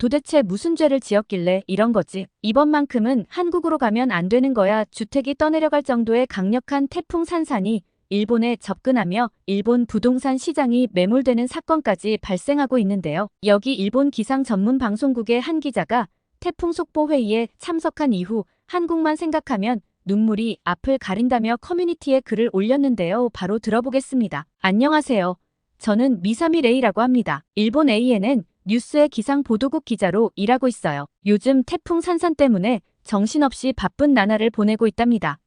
도대체 무슨 죄를 지었길래 이런 거지? 이번만큼은 한국으로 가면 안 되는 거야. 주택이 떠내려갈 정도의 강력한 태풍 산산이 일본에 접근하며 일본 부동산 시장이 매몰되는 사건까지 발생하고 있는데요. 여기 일본 기상 전문 방송국의 한 기자가 태풍 속보 회의에 참석한 이후 한국만 생각하면 눈물이 앞을 가린다며 커뮤니티에 글을 올렸는데요. 바로 들어보겠습니다. 안녕하세요. 저는 미사미 레이라고 합니다. 일본 ANN 뉴스의 기상 보도국 기자로 일하고 있어요. 요즘 태풍 산산 때문에 정신없이 바쁜 나날을 보내고 있답니다.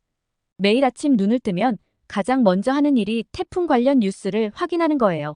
매일 아침 눈을 뜨면 가장 먼저 하는 일이 태풍 관련 뉴스를 확인하는 거예요.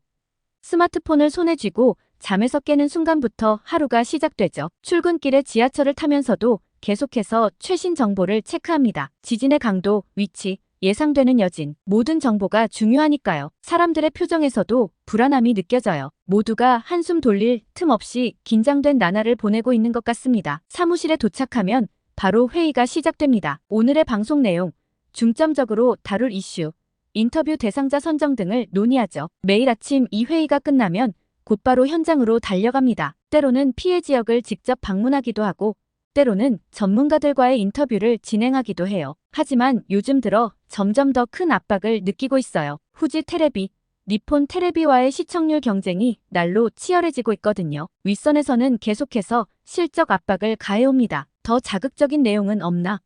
스마트폰을 손에 쥐고 잠에서 깨는 순간부터 하루가 시작되죠. 출근길에 지하철을 타면서도 계속해서 최신 정보를 체크합니다. 지진의 강도, 위치, 예상되는 여진, 모든 정보가 중요하니까요. 사람들의 표정에서도 불안함이 느껴져요. 모두가 한숨 돌릴 틈 없이 긴장된 나날을 보내고 있는 것 같습니다. 사무실에 도착하면 바로 회의가 시작됩니다. 오늘의 방송 내용, 중점적으로 다룰 이슈, 인터뷰 대상자 선정 등을 논의하죠. 매일 아침 이 회의가 끝나면 곧바로 현장으로 달려갑니다. 때로는 피해 지역을 직접 방문하기도 하고 때로는 전문가들과의 인터뷰를 진행하기도 해요. 하지만 요즘 들어 점점 더 큰 압박을 느끼고 있어요. 후지 테레비, 니폰 테레비와의 시청률 경쟁이 날로 치열해지고 있거든요. 윗선에서는 계속해서 실적 압박을 가해옵니다. 더 자극적인 내용은 없나?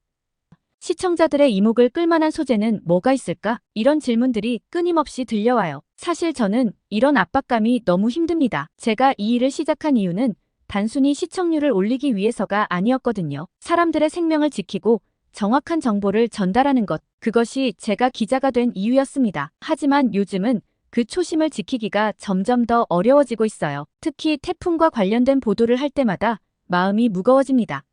시청자들의 이목을 끌만한 소재는 뭐가 있을까? 이런 질문들이 끊임없이 들려와요. 사실 저는 이런 압박감이 너무 힘듭니다. 제가 이 일을 시작한 이유는 단순히 시청률을 올리기 위해서가 아니었거든요. 사람들의 생명을 지키고 정확한 정보를 전달하는 것, 그것이 제가 기자가 된 이유였습니다. 하지만 요즘은 그 초심을 지키기가 점점 더 어려워지고 있어요. 특히 태풍과 관련된 보도를 할 때마다 마음이 무거워집니다.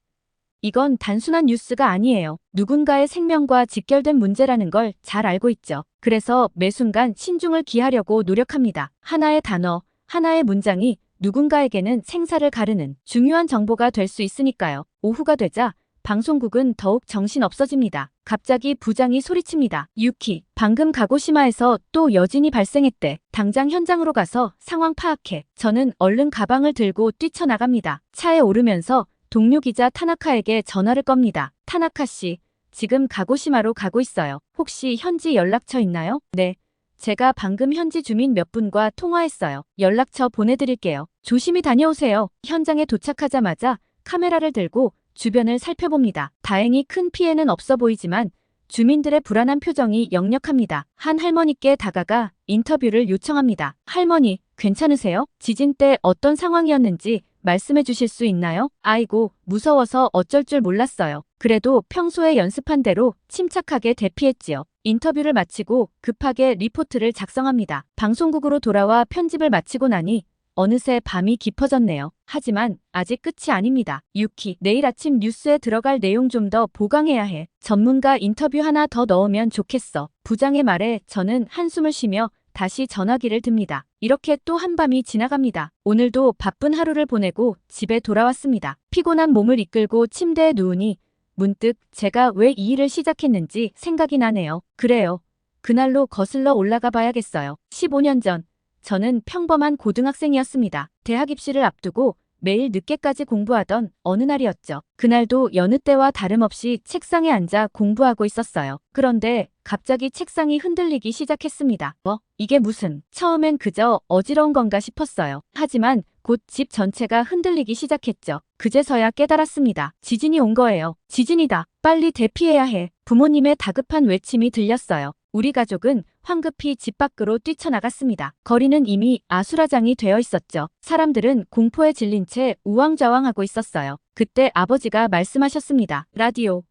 이건 단순한 뉴스가 아니에요. 누군가의 생명과 직결된 문제라는 걸 잘 알고 있죠. 그래서 매 순간 신중을 기하려고 노력합니다. 하나의 단어, 하나의 문장이 누군가에게는 생사를 가르는 중요한 정보가 될 수 있으니까요. 오후가 되자 방송국은 더욱 정신없어집니다. 갑자기 부장이 소리칩니다. 유키, 방금 가고시마에서 또 여진이 발생했대. 당장 현장으로 가서 상황 파악해. 저는 얼른 가방을 들고 뛰쳐나갑니다. 차에 오르면서 동료 기자 타나카에게 전화를 겁니다. 타나카 씨, 지금 가고시마로 가고 있어요. 혹시 현지 연락처 있나요? 네. 제가 방금 현지 주민 몇 분과 통화했어요. 연락처 보내드릴게요. 조심히 다녀오세요. 현장에 도착하자마자 카메라를 들고 주변을 살펴봅니다. 다행히 큰 피해는 없어 보이지만 주민들의 불안한 표정이 역력합니다. 한 할머니께 다가가 인터뷰를 요청합니다. 할머니, 괜찮으세요? 지진 때 어떤 상황이었는지 말씀해 주실 수 있나요? 아이고, 무서워서 어쩔 줄 몰랐어요. 그래도 평소에 연습한 대로 침착하게 대피했지요. 인터뷰를 마치고 급하게 리포트를 작성합니다. 방송국으로 돌아와 편집을 마치고 나니 어느새 밤이 깊어졌네요. 하지만 아직 끝이 아닙니다. 유키, 내일 아침 뉴스에 들어갈 내용 좀 더 보강해야 해. 전문가 인터뷰 하나 더 넣으면 좋겠어. 부장의 말에 저는 한숨을 쉬며 다시 전화기를 듭니다. 이렇게 또 한밤이 지나갑니다. 오늘도 바쁜 하루를 보내고 집에 돌아왔습니다. 피곤한 몸을 이끌고 침대에 누우니 문득 제가 왜 이 일을 시작했는지 생각이 나네요. 그래요. 그날로 거슬러 올라가 봐야겠어요. 15년 전 저는 평범한 고등학생이었습니다. 대학 입시를 앞두고 매일 늦게까지 공부하던 어느 날이었죠. 그날도 여느 때와 다름없이 책상에 앉아 공부하고 있었어요. 그런데 갑자기 책상이 흔들리기 시작했습니다. 이게 무슨? 처음엔 그저 어지러운 건가 싶었어요. 하지만 곧 집 전체가 흔들리기 시작했죠. 그제서야 깨달았습니다. 지진이 온 거예요. 지진이다. 빨리 대피해야 해. 부모님의 다급한 외침이 들렸어요. 우리 가족은 황급히 집 밖으로 뛰쳐나갔습니다. 거리는 이미 아수라장이 되어 있었죠. 사람들은 공포에 질린 채 우왕좌왕하고 있었어요. 그때 아버지가 말씀하셨습니다.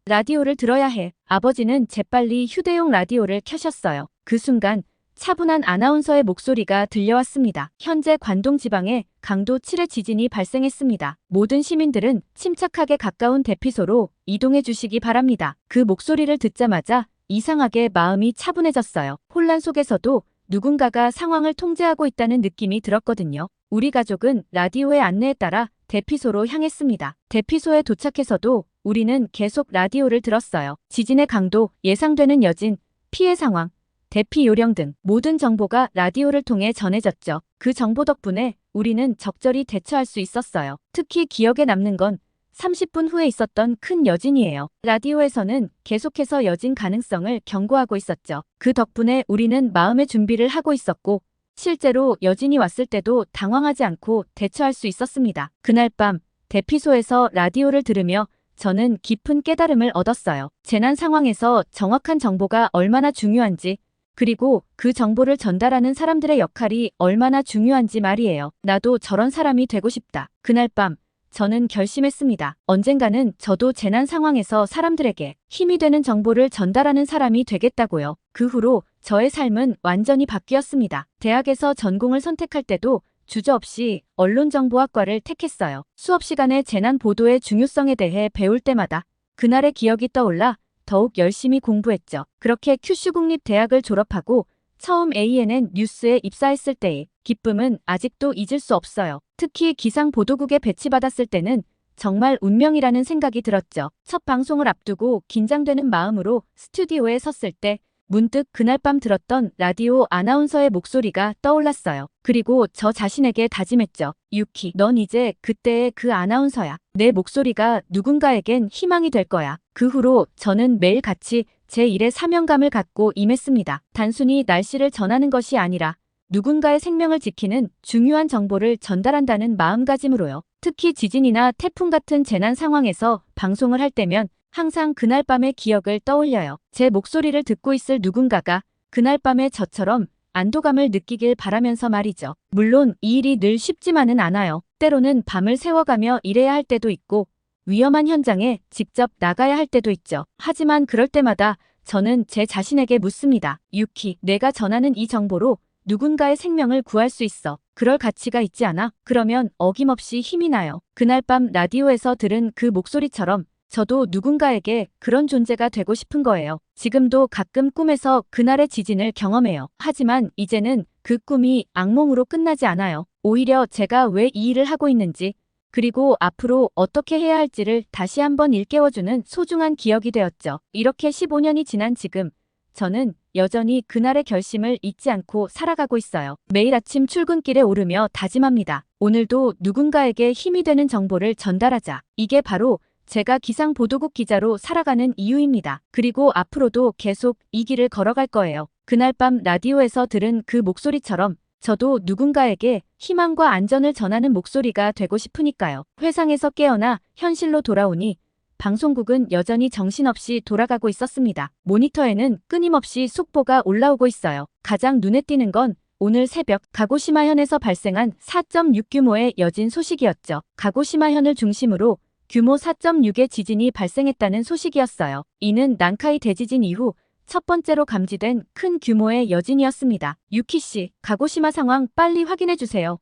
라디오를 들어야 해. 아버지는 재빨리 휴대용 라디오를 켜셨어요. 그 순간 차분한 아나운서의 목소리가 들려왔습니다. 현재 관동 지방에 강도 7의 지진이 발생했습니다. 모든 시민들은 침착하게 가까운 대피소로 이동해 주시기 바랍니다. 그 목소리를 듣자마자 이상하게 마음이 차분해졌어요. 혼란 속에서도 누군가가 상황을 통제하고 있다는 느낌이 들었거든요. 우리 가족은 라디오의 안내에 따라 대피소로 향했습니다. 대피소에 도착해서도 우리는 계속 라디오를 들었어요. 지진의 강도, 예상되는 여진, 피해 상황, 대피 요령 등 모든 정보가 라디오를 통해 전해졌죠. 그 정보 덕분에 우리는 적절히 대처할 수 있었어요. 특히 기억에 남는 건 30분 후에 있었던 큰 여진이에요. 라디오에서는 계속해서 여진 가능성을 경고하고 있었죠. 그 덕분에 우리는 마음의 준비를 하고 있었고 실제로 여진이 왔을 때도 당황하지 않고 대처할 수 있었습니다. 그날 밤 대피소에서 라디오를 들으며 저는 깊은 깨달음을 얻었어요. 재난 상황에서 정확한 정보가 얼마나 중요한지, 그리고 그 정보를 전달하는 사람들의 역할이 얼마나 중요한지 말이에요. 나도 저런 사람이 되고 싶다. 그날 밤 저는 결심했습니다. 언젠가는 저도 재난 상황에서 사람들에게 힘이 되는 정보를 전달하는 사람이 되겠다고요. 그 후로 저의 삶은 완전히 바뀌었습니다. 대학에서 전공을 선택할 때도 주저없이 언론정보학과를 택했어요. 수업 시간에 재난 보도의 중요성에 대해 배울 때마다 그날의 기억이 떠올라 더욱 열심히 공부했죠. 그렇게 큐슈 국립대학을 졸업하고 처음 ANN 뉴스에 입사했을 때의 기쁨은 아직도 잊을 수 없어요. 특히 기상보도국에 배치받았을 때는 정말 운명이라는 생각이 들었죠. 첫 방송을 앞두고 긴장되는 마음으로 스튜디오에 섰을 때 문득 그날 밤 들었던 라디오 아나운서의 목소리가 떠올랐어요. 그리고 저 자신에게 다짐했죠. 유키, 넌 이제 그때의 그 아나운서야. 내 목소리가 누군가에겐 희망이 될 거야. 그 후로 저는 매일같이 제 일에 사명감을 갖고 임했습니다. 단순히 날씨를 전하는 것이 아니라 누군가의 생명을 지키는 중요한 정보를 전달한다는 마음가짐으로요. 특히 지진이나 태풍 같은 재난 상황에서 방송을 할 때면 항상 그날 밤의 기억을 떠올려요. 제 목소리를 듣고 있을 누군가가 그날 밤에 저처럼 안도감을 느끼길 바라면서 말이죠. 물론 이 일이 늘 쉽지만은 않아요. 때로는 밤을 새워가며 일해야 할 때도 있고 위험한 현장에 직접 나가야 할 때도 있죠. 하지만 그럴 때마다 저는 제 자신에게 묻습니다. 유키, 내가 전하는 이 정보로 누군가의 생명을 구할 수 있어. 그럴 가치가 있지 않아? 그러면 어김없이 힘이 나요. 그날 밤 라디오에서 들은 그 목소리처럼 저도 누군가에게 그런 존재가 되고 싶은 거예요. 지금도 가끔 꿈에서 그날의 지진을 경험해요. 하지만 이제는 그 꿈이 악몽으로 끝나지 않아요. 오히려 제가 왜 이 일을 하고 있는지, 그리고 앞으로 어떻게 해야 할지를 다시 한번 일깨워주는 소중한 기억이 되었죠. 이렇게 15년이 지난 지금, 저는 여전히 그날의 결심을 잊지 않고 살아가고 있어요. 매일 아침 출근길에 오르며 다짐합니다. 오늘도 누군가에게 힘이 되는 정보를 전달하자. 이게 바로 제가 기상보도국 기자로 살아가는 이유입니다. 그리고 앞으로도 계속 이 길을 걸어갈 거예요. 그날 밤 라디오에서 들은 그 목소리처럼 저도 누군가에게 희망과 안전을 전하는 목소리가 되고 싶으니까요. 회상에서 깨어나 현실로 돌아오니 방송국은 여전히 정신없이 돌아가고 있었습니다. 모니터에는 끊임없이 속보가 올라오고 있어요. 가장 눈에 띄는 건 오늘 새벽 가고시마현에서 발생한 4.6 규모의 여진 소식이었죠. 가고시마현을 중심으로 규모 4.6의 지진이 발생했다는 소식이었어요. 이는 난카이 대지진 이후 첫 번째로 감지된 큰 규모의 여진이었습니다. 유키 씨, 가고시마 상황 빨리 확인해 주세요.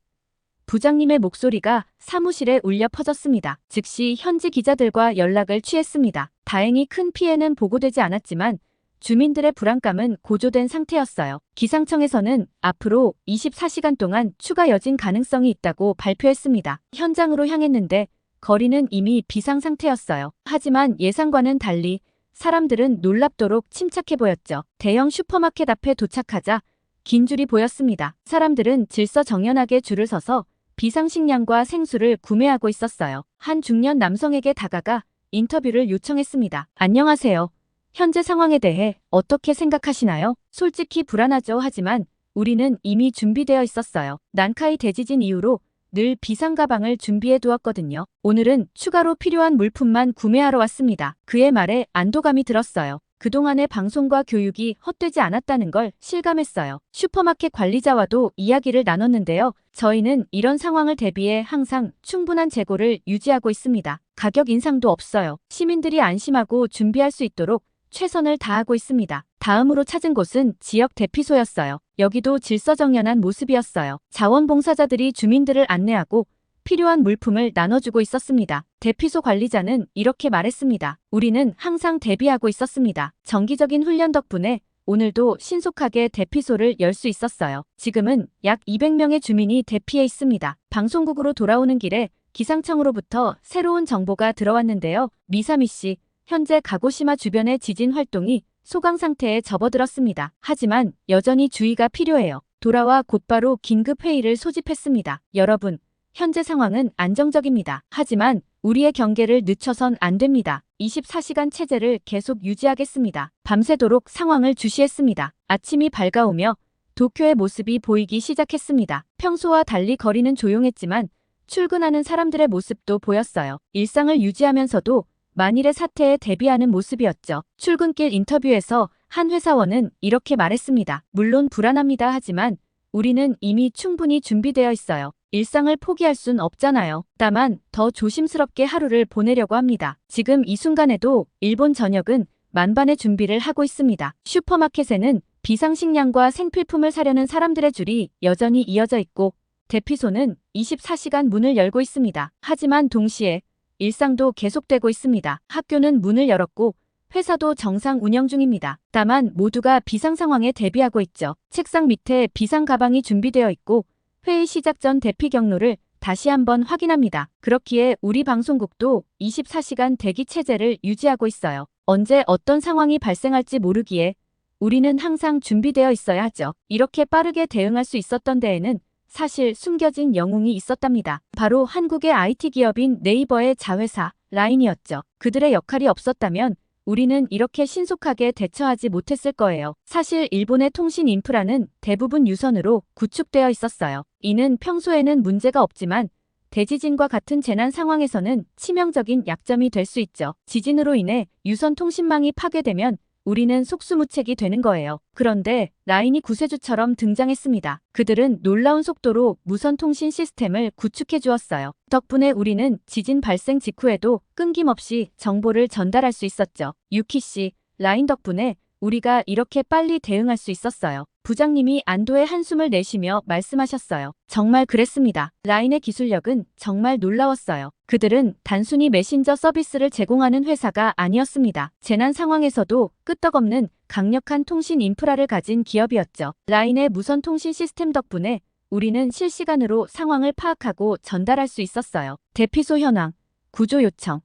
부장님의 목소리가 사무실에 울려 퍼졌습니다. 즉시 현지 기자들과 연락을 취했습니다. 다행히 큰 피해는 보고되지 않았지만 주민들의 불안감은 고조된 상태였어요. 기상청에서는 앞으로 24시간 동안 추가 여진 가능성이 있다고 발표했습니다. 현장으로 향했는데 거리는 이미 비상 상태였어요. 하지만 예상과는 달리 사람들은 놀랍도록 침착해 보였죠. 대형 슈퍼마켓 앞에 도착하자 긴 줄이 보였습니다. 사람들은 질서정연하게 줄을 서서 비상식량과 생수를 구매하고 있었어요. 한 중년 남성에게 다가가 인터뷰를 요청했습니다. 안녕하세요. 현재 상황에 대해 어떻게 생각하시나요? 솔직히 불안하죠. 하지만 우리는 이미 준비되어 있었어요. 난카이 대지진 이후로 늘 비상 가방을 준비해 두었거든요. 오늘은 추가로 필요한 물품만 구매하러 왔습니다. 그의 말에 안도감이 들었어요. 그동안의 방송과 교육이 헛되지 않았다는 걸 실감했어요. 슈퍼마켓 관리자와도 이야기를 나눴는데요. 저희는 이런 상황을 대비해 항상 충분한 재고를 유지하고 있습니다. 가격 인상도 없어요. 시민들이 안심하고 준비할 수 있도록 최선을 다하고 있습니다. 다음으로 찾은 곳은 지역 대피소였어요. 여기도 질서정연한 모습이었어요. 자원봉사자들이 주민들을 안내하고 필요한 물품을 나눠주고 있었습니다. 대피소 관리자는 이렇게 말했습니다. 우리는 항상 대비하고 있었습니다. 정기적인 훈련 덕분에 오늘도 신속하게 대피소를 열 수 있었어요. 지금은 약 200명의 주민이 대피해 있습니다. 방송국으로 돌아오는 길에 기상청으로부터 새로운 정보가 들어왔는데요. 미사미 씨, 현재 가고시마 주변의 지진 활동이 소강 상태에 접어들었습니다. 하지만 여전히 주의가 필요해요. 돌아와 곧바로 긴급 회의를 소집했습니다. 여러분, 현재 상황은 안정적입니다. 하지만 우리의 경계를 늦춰선 안 됩니다. 24시간 체제를 계속 유지하겠습니다. 밤새도록 상황을 주시했습니다. 아침이 밝아오며 도쿄의 모습이 보이기 시작했습니다. 평소와 달리 거리는 조용했지만 출근하는 사람들의 모습도 보였어요. 일상을 유지하면서도 만일의 사태에 대비하는 모습이었죠. 출근길 인터뷰에서 한 회사원은 이렇게 말했습니다. 물론 불안합니다. 하지만 우리는 이미 충분히 준비되어 있어요. 일상을 포기할 순 없잖아요. 다만 더 조심스럽게 하루를 보내려고 합니다. 지금 이 순간에도 일본 전역은 만반의 준비를 하고 있습니다. 슈퍼마켓에는 비상식량과 생필품을 사려는 사람들의 줄이 여전히 이어져 있고 대피소는 24시간 문을 열고 있습니다. 하지만 동시에 일상도 계속되고 있습니다. 학교는 문을 열었고 회사도 정상 운영 중입니다. 다만 모두가 비상 상황에 대비하고 있죠. 책상 밑에 비상 가방이 준비되어 있고 회의 시작 전 대피 경로를 다시 한번 확인합니다. 그렇기에 우리 방송국도 24시간 대기 체제를 유지하고 있어요. 언제 어떤 상황이 발생할지 모르기에 우리는 항상 준비되어 있어야 하죠. 이렇게 빠르게 대응할 수 있었던 데에는 사실 숨겨진 영웅이 있었답니다. 바로 한국의 IT 기업인 네이버의 자회사 라인이었죠. 그들의 역할이 없었다면 우리는 이렇게 신속하게 대처하지 못했을 거예요. 사실 일본의 통신 인프라는 대부분 유선으로 구축되어 있었어요. 이는 평소에는 문제가 없지만 대지진과 같은 재난 상황에서는 치명적인 약점이 될 수 있죠. 지진으로 인해 유선 통신망이 파괴되면 우리는 속수무책이 되는 거예요. 그런데 라인이 구세주처럼 등장했습니다. 그들은 놀라운 속도로 무선 통신 시스템을 구축해 주었어요. 덕분에 우리는 지진 발생 직후에도 끊김없이 정보를 전달할 수 있었죠. 유키 씨, 라인 덕분에 우리가 이렇게 빨리 대응할 수 있었어요. 부장님이 안도의 한숨을 내쉬며 말씀하셨어요. 정말 그랬습니다. 라인의 기술력은 정말 놀라웠어요. 그들은 단순히 메신저 서비스를 제공하는 회사가 아니었습니다. 재난 상황에서도 끄떡없는 강력한 통신 인프라를 가진 기업이었죠. 라인의 무선 통신 시스템 덕분에 우리는 실시간으로 상황을 파악하고 전달할 수 있었어요. 대피소 현황, 구조 요청,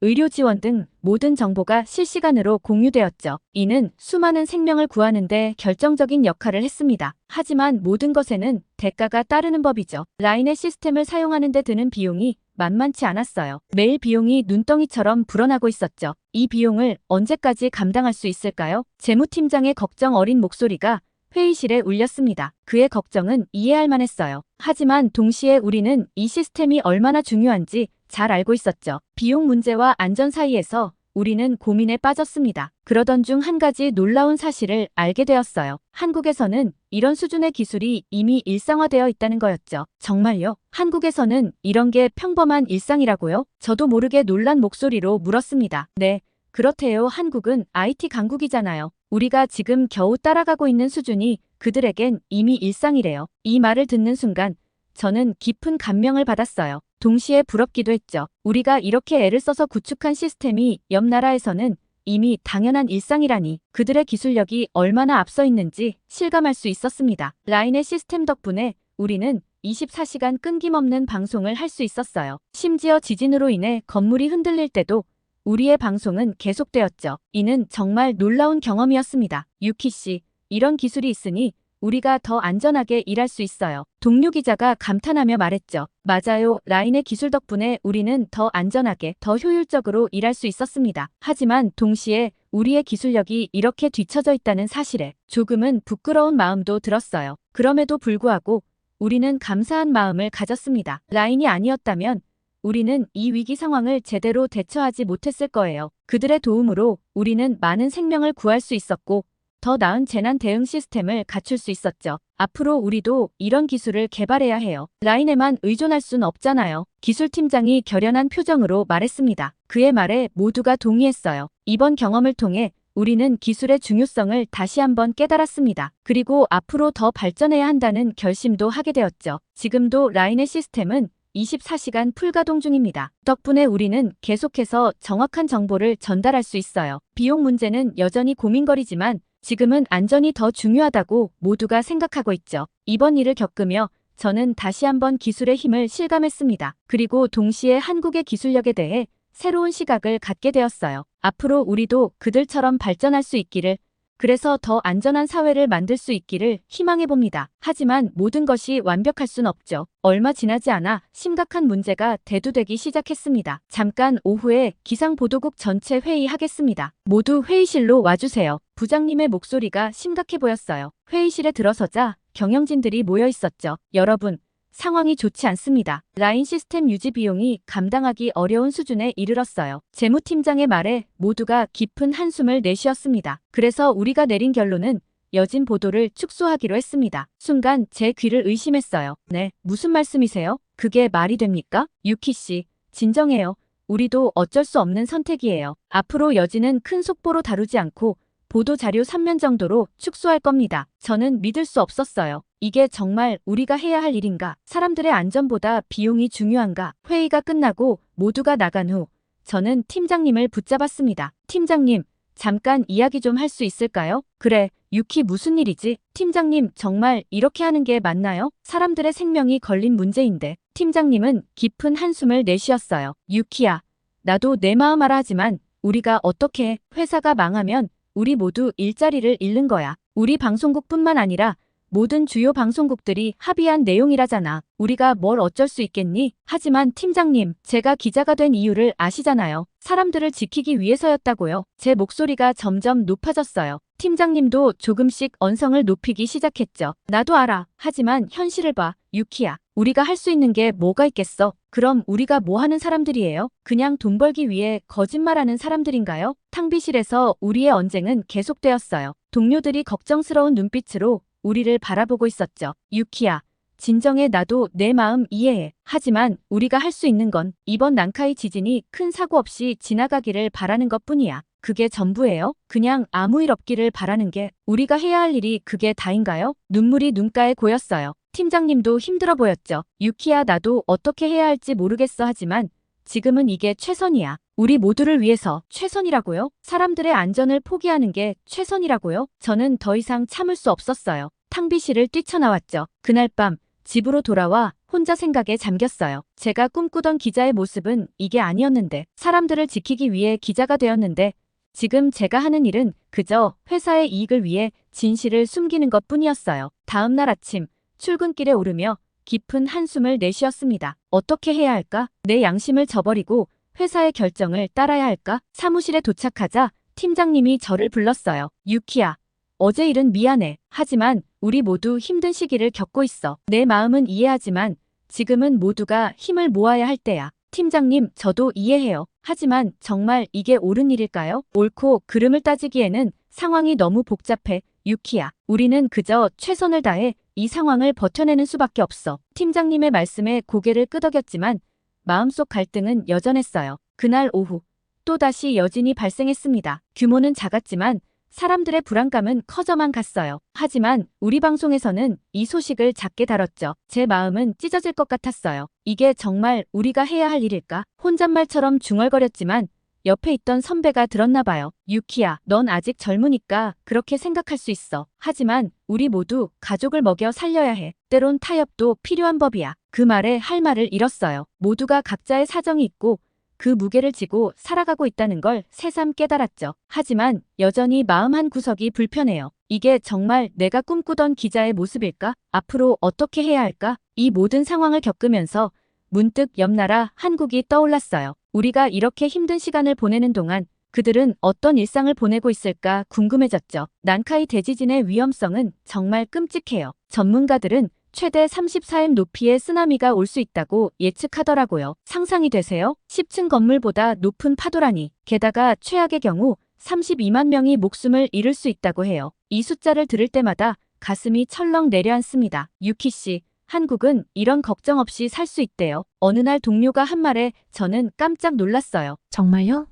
의료 지원 등 모든 정보가 실시간으로 공유되었죠. 이는 수많은 생명을 구하는 데 결정적인 역할을 했습니다. 하지만 모든 것에는 대가가 따르는 법이죠. 라인의 시스템을 사용하는 데 드는 비용이 만만치 않았어요. 매일 비용이 눈덩이처럼 불어나고 있었죠. 이 비용을 언제까지 감당할 수 있을까요? 재무팀장의 걱정 어린 목소리가 회의실에 울렸습니다. 그의 걱정은 이해할 만했어요. 하지만 동시에 우리는 이 시스템이 얼마나 중요한지 잘 알고 있었죠. 비용 문제와 안전 사이에서 우리는 고민에 빠졌습니다. 그러던 중 한 가지 놀라운 사실을 알게 되었어요. 한국에서는 이런 수준의 기술이 이미 일상화되어 있다는 거였죠. 정말요? 한국에서는 이런 게 평범한 일상이라고요? 저도 모르게 놀란 목소리로 물었습니다. 네, 그렇대요. 한국은 IT 강국이잖아요. 우리가 지금 겨우 따라가고 있는 수준이 그들에겐 이미 일상이래요. 이 말을 듣는 순간 저는 깊은 감명을 받았어요. 동시에 부럽기도 했죠. 우리가 이렇게 애를 써서 구축한 시스템이 옆 나라에서는 이미 당연한 일상이라니 그들의 기술력이 얼마나 앞서 있는지 실감할 수 있었습니다. 라인의 시스템 덕분에 우리는 24시간 끊김없는 방송을 할 수 있었어요. 심지어 지진으로 인해 건물이 흔들릴 때도 우리의 방송은 계속되었죠. 이는 정말 놀라운 경험이었습니다. 유키 씨, 이런 기술이 있으니 우리가 더 안전하게 일할 수 있어요. 동료 기자가 감탄하며 말했죠. 맞아요. 라인의 기술 덕분에 우리는 더 안전하게, 더 효율적으로 일할 수 있었습니다. 하지만 동시에 우리의 기술력이 이렇게 뒤처져 있다는 사실에 조금은 부끄러운 마음도 들었어요. 그럼에도 불구하고 우리는 감사한 마음을 가졌습니다. 라인이 아니었다면 우리는 이 위기 상황을 제대로 대처하지 못했을 거예요. 그들의 도움으로 우리는 많은 생명을 구할 수 있었고 더 나은 재난 대응 시스템을 갖출 수 있었죠. 앞으로 우리도 이런 기술을 개발해야 해요. 라인에만 의존할 순 없잖아요. 기술팀장이 결연한 표정으로 말했습니다. 그의 말에 모두가 동의했어요. 이번 경험을 통해 우리는 기술의 중요성을 다시 한번 깨달았습니다. 그리고 앞으로 더 발전해야 한다는 결심도 하게 되었죠. 지금도 라인의 시스템은 24시간 풀가동 중입니다. 덕분에 우리는 계속해서 정확한 정보를 전달할 수 있어요. 비용 문제는 여전히 고민거리지만 지금은 안전이 더 중요하다고 모두가 생각하고 있죠. 이번 일을 겪으며 저는 다시 한번 기술의 힘을 실감했습니다. 그리고 동시에 한국의 기술력에 대해 새로운 시각을 갖게 되었어요. 앞으로 우리도 그들처럼 발전할 수 있기를 그래서 더 안전한 사회를 만들 수 있기를 희망해봅니다. 하지만 모든 것이 완벽할 순 없죠. 얼마 지나지 않아 심각한 문제가 대두되기 시작했습니다. 잠깐 오후에 기상보도국 전체 회의하겠습니다. 모두 회의실로 와주세요. 부장님의 목소리가 심각해 보였어요. 회의실에 들어서자 경영진들이 모여 있었죠. 여러분, 상황이 좋지 않습니다. 라인 시스템 유지 비용이 감당하기 어려운 수준에 이르렀어요. 재무팀장의 말에 모두가 깊은 한숨을 내쉬었습니다. 그래서 우리가 내린 결론은 여진 보도를 축소하기로 했습니다. 순간 제 귀를 의심했어요. 네, 무슨 말씀이세요? 그게 말이 됩니까? 유키 씨, 진정해요. 우리도 어쩔 수 없는 선택이에요. 앞으로 여진은 큰 속보로 다루지 않고 보도 자료 3면 정도로 축소할 겁니다. 저는 믿을 수 없었어요. 이게 정말 우리가 해야 할 일인가? 사람들의 안전보다 비용이 중요한가? 회의가 끝나고 모두가 나간 후 저는 팀장님을 붙잡았습니다. 팀장님, 잠깐 이야기 좀 할 수 있을까요? 그래, 유키 무슨 일이지? 팀장님, 정말 이렇게 하는 게 맞나요? 사람들의 생명이 걸린 문제인데. 팀장님은 깊은 한숨을 내쉬었어요. 유키야, 나도 내 마음 알아 하지만 우리가 어떻게 해? 회사가 망하면 우리 모두 일자리를 잃는 거야. 우리 방송국뿐만 아니라 모든 주요 방송국들이 합의한 내용이라잖아. 우리가 뭘 어쩔 수 있겠니? 하지만 팀장님, 제가 기자가 된 이유를 아시잖아요. 사람들을 지키기 위해서였다고요. 제 목소리가 점점 높아졌어요. 팀장님도 조금씩 언성을 높이기 시작했죠. 나도 알아. 하지만 현실을 봐. 유키야. 우리가 할 수 있는 게 뭐가 있겠어? 그럼 우리가 뭐 하는 사람들이에요? 그냥 돈 벌기 위해 거짓말하는 사람들인가요? 탕비실에서 우리의 언쟁은 계속되었어요. 동료들이 걱정스러운 눈빛으로 우리를 바라보고 있었죠. 유키야, 진정해. 나도 내 마음 이해해. 하지만 우리가 할 수 있는 건 이번 난카이 지진이 큰 사고 없이 지나가기를 바라는 것뿐이야. 그게 전부예요? 그냥 아무 일 없기를 바라는 게 우리가 해야 할 일이 그게 다인가요? 눈물이 눈가에 고였어요. 팀장님도 힘들어 보였죠. 유키야, 나도 어떻게 해야 할지 모르겠어. 하지만 지금은 이게 최선이야. 우리 모두를 위해서. 최선이라고요? 사람들의 안전을 포기하는 게 최선이라고요? 저는 더 이상 참을 수 없었어요. 탕비실을 뛰쳐나왔죠. 그날 밤 집으로 돌아와 혼자 생각에 잠겼어요. 제가 꿈꾸던 기자의 모습은 이게 아니었는데, 사람들을 지키기 위해 기자가 되었는데 지금 제가 하는 일은 그저 회사의 이익을 위해 진실을 숨기는 것뿐이었어요. 다음 날 아침 출근길에 오르며 깊은 한숨을 내쉬었습니다. 어떻게 해야 할까? 내 양심을 저버리고 회사의 결정을 따라야 할까? 사무실에 도착하자 팀장님이 저를 불렀어요. 유키야, 어제 일은 미안해. 하지만 우리 모두 힘든 시기를 겪고 있어. 내 마음은 이해하지만 지금은 모두가 힘을 모아야 할 때야. 팀장님, 저도 이해해요. 하지만 정말 이게 옳은 일일까요? 옳고 그름을 따지기에는 상황이 너무 복잡해. 유키야, 우리는 그저 최선을 다해 이 상황을 버텨내는 수밖에 없어. 팀장님의 말씀에 고개를 끄덕였지만 마음속 갈등은 여전했어요. 그날 오후 또다시 여진이 발생했습니다. 규모는 작았지만 사람들의 불안감은 커져만 갔어요. 하지만 우리 방송에서는 이 소식을 작게 다뤘죠. 제 마음은 찢어질 것 같았어요. 이게 정말 우리가 해야 할 일일까? 혼잣말처럼 중얼거렸지만 옆에 있던 선배가 들었나 봐요. 유키야, 넌 아직 젊으니까 그렇게 생각할 수 있어. 하지만 우리 모두 가족을 먹여 살려야 해. 때론 타협도 필요한 법이야. 그 말에 할 말을 잃었어요. 모두가 각자의 사정이 있고 그 무게를 지고 살아가고 있다는 걸 새삼 깨달았죠. 하지만 여전히 마음 한 구석이 불편해요. 이게 정말 내가 꿈꾸던 기자의 모습일까? 앞으로 어떻게 해야 할까? 이 모든 상황을 겪으면서 문득 옆나라 한국이 떠올랐어요. 우리가 이렇게 힘든 시간을 보내는 동안 그들은 어떤 일상을 보내고 있을까 궁금해졌죠. 난카이 대지진의 위험성은 정말 끔찍해요. 전문가들은 최대 34m 높이의 쓰나미가 올 수 있다고 예측하더라고요. 상상이 되세요? 10층 건물보다 높은 파도라니. 게다가 최악의 경우 32만 명이 목숨을 잃을 수 있다고 해요. 이 숫자를 들을 때마다 가슴이 철렁 내려앉습니다. 유키 씨, 한국은 이런 걱정 없이 살 수 있대요. 어느 날 동료가 한 말에 저는 깜짝 놀랐어요. 정말요?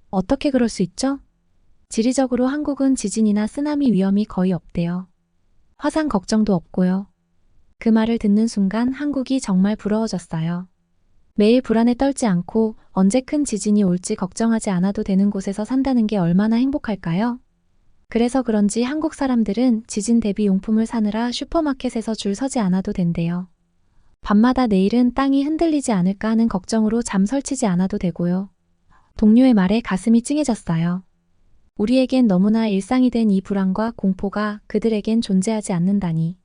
어떻게 그럴 수 있죠? 지리적으로 한국은 지진이나 쓰나미 위험이 거의 없대요. 화산 걱정도 없고요. 그 말을 듣는 순간 한국이 정말 부러워졌어요. 매일 불안에 떨지 않고 언제 큰 지진이 올지 걱정하지 않아도 되는 곳에서 산다는 게 얼마나 행복할까요? 그래서 그런지 한국 사람들은 지진 대비 용품을 사느라 슈퍼마켓에서 줄 서지 않아도 된대요. 밤마다 내일은 땅이 흔들리지 않을까 하는 걱정으로 잠 설치지 않아도 되고요. 동료의 말에 가슴이 찡해졌어요. 우리에겐 너무나 일상이 된 이 불안과 공포가 그들에겐 존재하지 않는다니.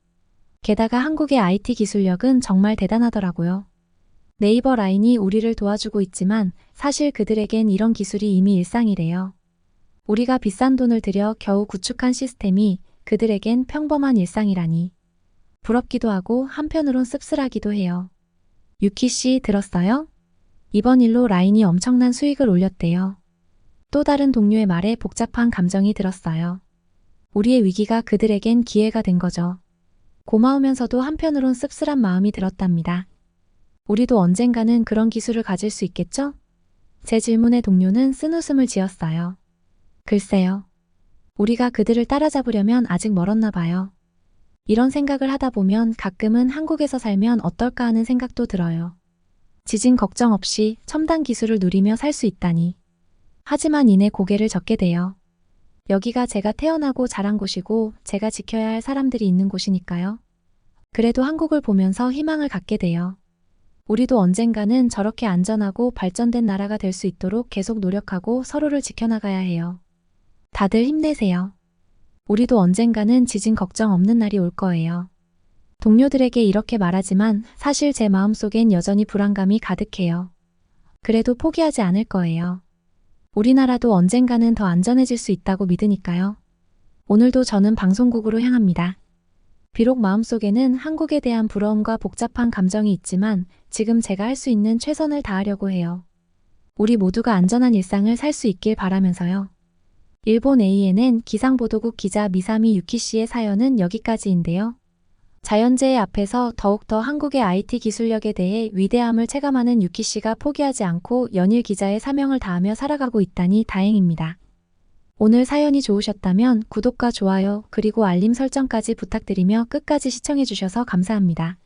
게다가 한국의 IT 기술력은 정말 대단하더라고요. 네이버 라인이 우리를 도와주고 있지만 사실 그들에겐 이런 기술이 이미 일상이래요. 우리가 비싼 돈을 들여 겨우 구축한 시스템이 그들에겐 평범한 일상이라니. 부럽기도 하고 한편으론 씁쓸하기도 해요. 유키 씨 들었어요? 이번 일로 라인이 엄청난 수익을 올렸대요. 또 다른 동료의 말에 복잡한 감정이 들었어요. 우리의 위기가 그들에겐 기회가 된 거죠. 고마우면서도 한편으론 씁쓸한 마음이 들었답니다. 우리도 언젠가는 그런 기술을 가질 수 있겠죠? 제 질문에 동료는 쓴웃음을 지었어요. 글쎄요. 우리가 그들을 따라잡으려면 아직 멀었나 봐요. 이런 생각을 하다 보면 가끔은 한국에서 살면 어떨까 하는 생각도 들어요. 지진 걱정 없이 첨단 기술을 누리며 살 수 있다니. 하지만 이내 고개를 젓게 돼요. 여기가 제가 태어나고 자란 곳이고 제가 지켜야 할 사람들이 있는 곳이니까요. 그래도 한국을 보면서 희망을 갖게 돼요. 우리도 언젠가는 저렇게 안전하고 발전된 나라가 될 수 있도록 계속 노력하고 서로를 지켜나가야 해요. 다들 힘내세요. 우리도 언젠가는 지진 걱정 없는 날이 올 거예요. 동료들에게 이렇게 말하지만 사실 제 마음속엔 여전히 불안감이 가득해요. 그래도 포기하지 않을 거예요. 우리나라도 언젠가는 더 안전해질 수 있다고 믿으니까요. 오늘도 저는 방송국으로 향합니다. 비록 마음속에는 한국에 대한 부러움과 복잡한 감정이 있지만 지금 제가 할 수 있는 최선을 다하려고 해요. 우리 모두가 안전한 일상을 살 수 있길 바라면서요. 일본 ANN 기상보도국 기자 미사미 유키 씨의 사연은 여기까지인데요. 자연재해 앞에서 더욱더 한국의 IT 기술력에 대해 위대함을 체감하는 유키 씨가 포기하지 않고 연일 기자의 사명을 다하며 살아가고 있다니 다행입니다. 오늘 사연이 좋으셨다면 구독과 좋아요 그리고 알림 설정까지 부탁드리며 끝까지 시청해주셔서 감사합니다.